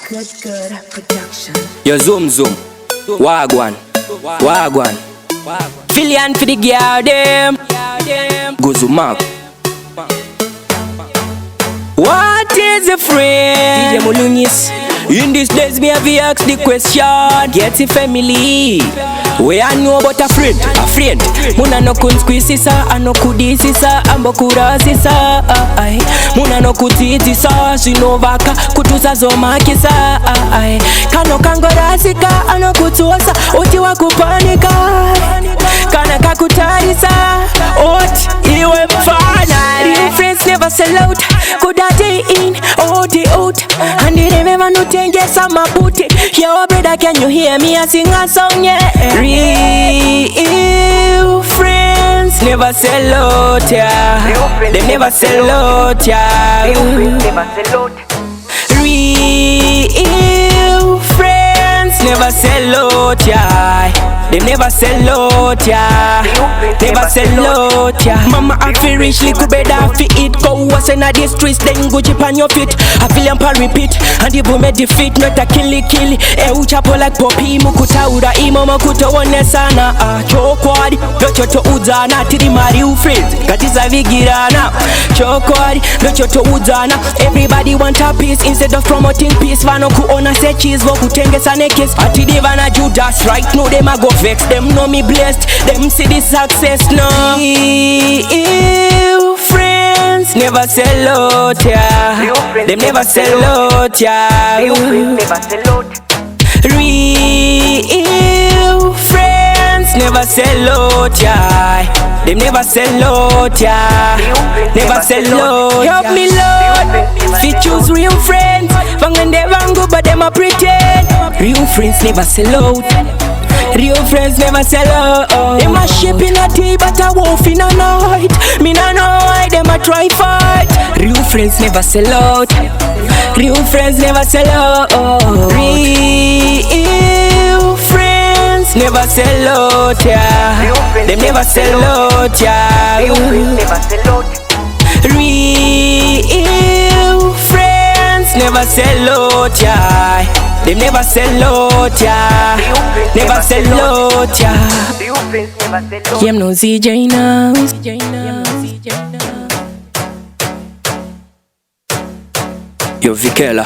Good production. Yo zoom Wagwan Filian for the girl them Guzumap. What is a friend? DJ Mulunis. In these days me have to ask the question. Get a family. We I know about a friend. Muna no kun squeeze sisa, ano kudi sisa, ambo kura sisa. Muna no kuti sisa, sinovaka kutuza zoma kisa. Kano kangora sika, ano kutuosa, oti wakupanika. Kana kakutarisa, oti iwe mfana. Real friends never sell out. Kuda day in, all day out. And they never no tenge sama booty. Yo brother, can you hear me? I sing a song, yeah. Real friends never sell out, yeah. They never sell out, yeah. Real friends never sell out, yeah. They never sell out, yeah. Never sell out, yeah. Mama I feel rich, little better fi it. Go was in the streets, then go chip on your feet. I feel and repeat, and the boom defeat, not a killy. Uchapo like poppy, mukuta ura imo makuta one sana. Chokwadi, dochoto uzana, tiri mari ufriends. Katiza vigirana, chokwadi, dochoto uzana. Everybody want a piece instead of promoting peace. Vano kuona se cheese, voku tenge sanekes. Ati divana Judas, right now them a go vex. Them know me blessed, them see the success now. Real friends never sell out, yeah. Them never sell out, yeah. Real friends never sell out, yeah. Them never sell out, yeah. Never sell out. Help me Lord, fi choose real friends. Vangan they vango but them a pretend. Real friends never sell out. Real friends never sell out. Them a ship in a day but a wolf in a night. Me no know why them a try fight. Real friends never sell out. Real friends never sell out. Real friends never sell out, yeah. Them never sell out, yeah. Real friends never sell out, yeah. Them never sell out, yeah. Never sell out, yeah. Yem no CJ now. Yo Vikela.